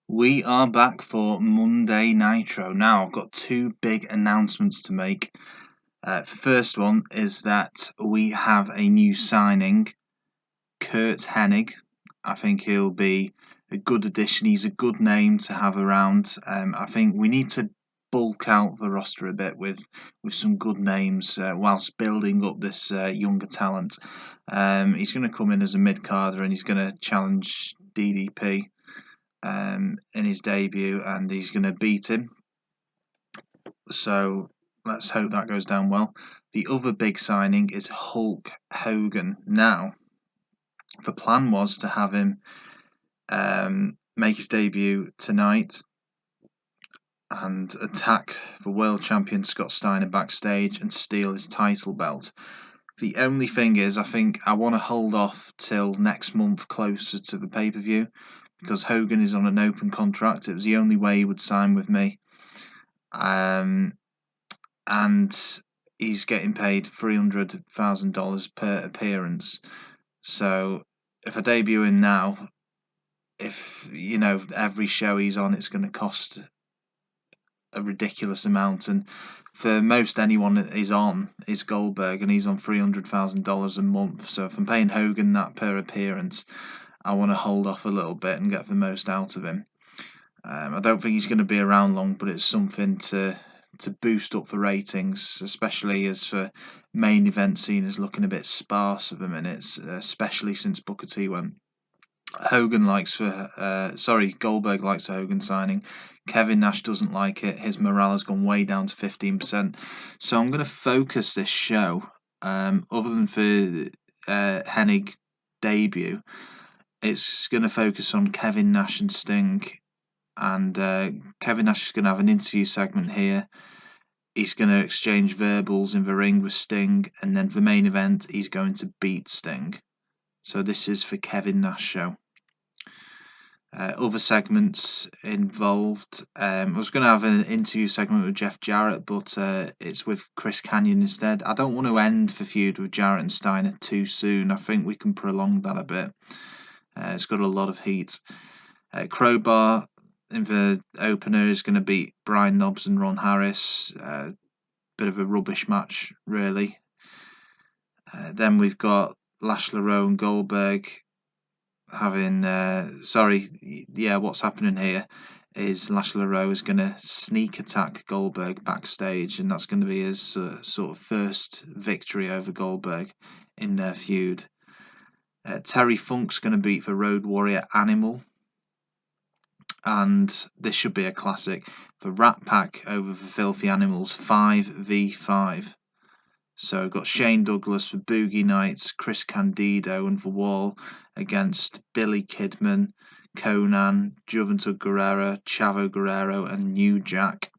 We are back for Monday Nitro. Now, I've got two big announcements to make. First one is that we have a new signing, Curt Hennig. I think he'll be a good addition. He's a good name to have around. I think we need to bulk out the roster a bit with some good names whilst building up this younger talent. He's going to come in as a mid-carder and he's going to challenge DDP. In his debut, and he's going to beat him. So let's hope that goes down well. The other big signing is Hulk Hogan. Now, the plan was to have him make his debut tonight and attack the world champion Scott Steiner backstage and steal his title belt. The only thing is, I think I want to hold off till next month, closer to the pay-per-view, because Hogan is on an open contract. It was the only way he would sign with me. And he's getting paid $300,000 per appearance. So if I debut him now, if every show he's on, it's going to cost a ridiculous amount. And for most anyone that is on is Goldberg, and he's on $300,000 a month. So if I'm paying Hogan that per appearance, I want to hold off a little bit and get the most out of him. I don't think he's going to be around long, but it's something to boost up the ratings, especially as the main event scene is looking a bit sparse at the minute, especially since Booker T went. Goldberg likes the Hogan signing. Kevin Nash doesn't like it. His morale has gone way down to 15%. So I'm going to focus this show, other than for Hennig debut, it's going to focus on Kevin Nash and Sting. And Kevin Nash is going to have an interview segment here. He's going to exchange verbals in the ring with Sting, and then the main event, he's going to beat Sting. So this is for Kevin Nash show. Other segments involved. I was going to have an interview segment with Jeff Jarrett, but it's with Chris Kanyon instead. I don't want to end the feud with Jarrett and Steiner too soon. I think we can prolong that a bit. It's got a lot of heat. Crowbar in the opener is going to beat Brian Knobbs and Ron Harris. Bit of a rubbish match, really. Then we've got LeRoux and Goldberg having. What's happening here is LeRoux is going to sneak attack Goldberg backstage, and that's going to be his sort of first victory over Goldberg in their feud. Terry Funk's going to beat the Road Warrior Animal. And this should be a classic. The Rat Pack over the Filthy Animals, 5v5. So we've got Shane Douglas for Boogie Nights, Chris Candido and The Wall against Billy Kidman, Conan, Juventud Guerrera, Chavo Guerrero and New Jack.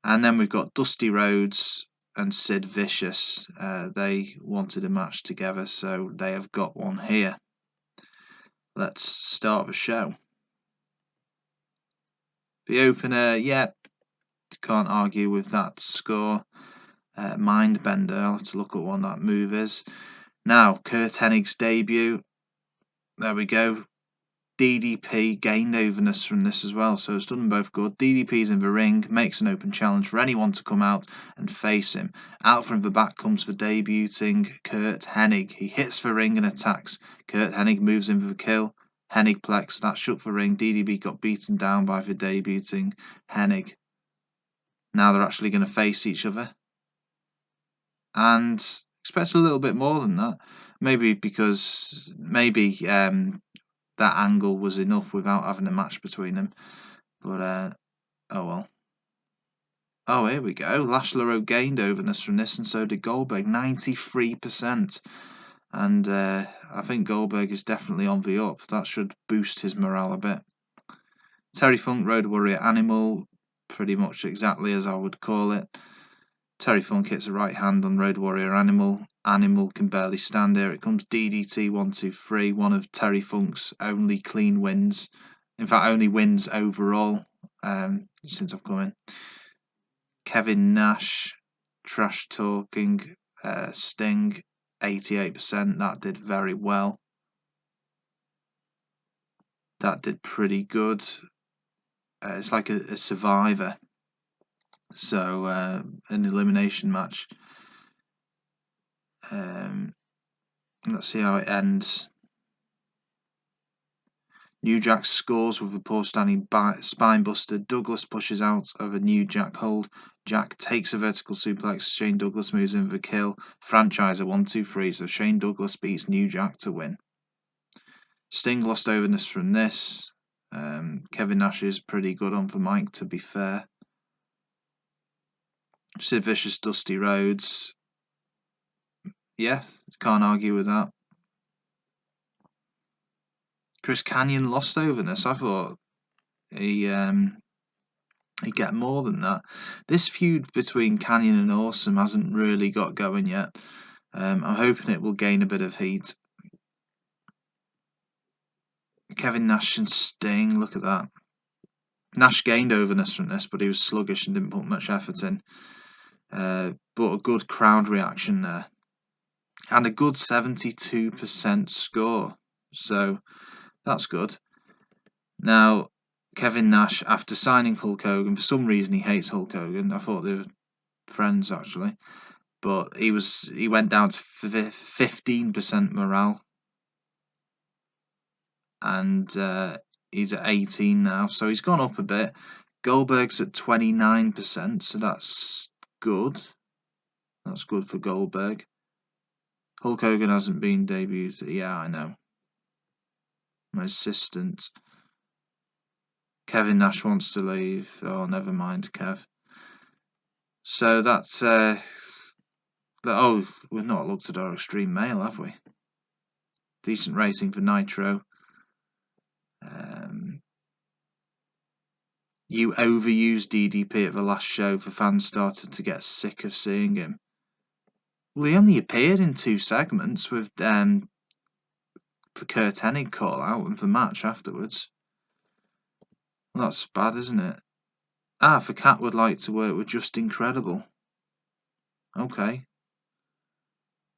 And then we've got Dusty Rhodes and Sid Vicious. They wanted a match together, so they have got one here. Let's start the show. The opener, can't argue with that score. Mindbender, I'll have to look at what that move is. Now, Curt Hennig's debut. There we go. DDP gained overness from this as well, so it's done them both good. DDP's in the ring, makes an open challenge for anyone to come out and face him. Out from the back comes the debuting Curt Hennig. He hits the ring and attacks. Curt Hennig moves in for the kill. Hennig plex, that shook the ring. DDP got beaten down by the debuting Hennig. Now they're actually going to face each other. And expect a little bit more than that. Maybe because that angle was enough without having a match between them. But, oh well. Oh, here we go. LeRoux gained overness from this, and so did Goldberg. 93%. And I think Goldberg is definitely on the up. That should boost his morale a bit. Terry Funk, Road Warrior Animal, pretty much exactly as I would call it. Terry Funk hits a right hand on Road Warrior Animal. Animal can barely stand. Here it comes. DDT 1, 2, 3. One of Terry Funk's only clean wins. In fact, only wins overall since I've come in. Kevin Nash, trash talking Sting, 88%. That did very well. that did pretty good. It's like a Survivor, so an elimination match. Let's see how it ends. New Jack scores with a poor standing spinebuster. Douglas pushes out of a New Jack hold. Jack takes a vertical suplex. Shane Douglas moves in for kill. Franchiser 1-2-3. So Shane Douglas beats New Jack to win. Sting lost overness from this. Kevin Nash is pretty good on for Mike, to be fair. Sid Vicious, Dusty Rhodes. Yeah, can't argue with that. Chris Kanyon lost overness. I thought he'd get more than that. This feud between Kanyon and Awesome hasn't really got going yet. I'm hoping it will gain a bit of heat. Kevin Nash and Sting, look at that. Nash gained overness from this, but he was sluggish and didn't put much effort in. But a good crowd reaction there. And a good 72% score. So that's good. Now, Kevin Nash, after signing Hulk Hogan, for some reason he hates Hulk Hogan. I thought they were friends, actually. But he went down to 15% morale. And he's at 18 now. So he's gone up a bit. Goldberg's at 29%, so that's good. That's good for Goldberg. Hulk Hogan hasn't been debuted. Yeah, I know. My assistant. Kevin Nash wants to leave. Oh, never mind, Kev. So that's... oh, we've not looked at our Extreme Mail, have we? Decent rating for Nitro. You overused DDP at the last show for fans started to get sick of seeing him. Well, he only appeared in 2 segments with for Curt Hennig call out and the match afterwards. Well, that's bad, isn't it? The Cat would like to work with Just Incredible. Okay.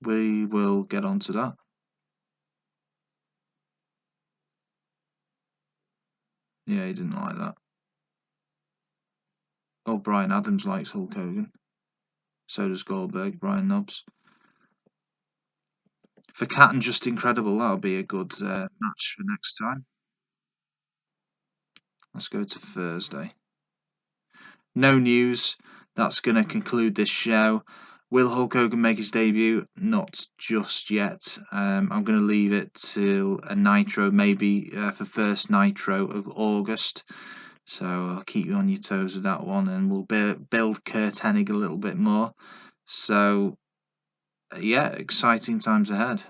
We will get on to that. Yeah, he didn't like that. Oh, Brian Adams likes Hulk Hogan. So does Goldberg, Brian Knobbs. For Cat and Just Incredible, that'll be a good match for next time. Let's go to Thursday. No news. That's going to conclude this show. Will Hulk Hogan make his debut? Not just yet. I'm going to leave it till a Nitro, maybe for first Nitro of August. So I'll keep you on your toes with that one, and we'll build Curt Hennig a little bit more. So, yeah, exciting times ahead.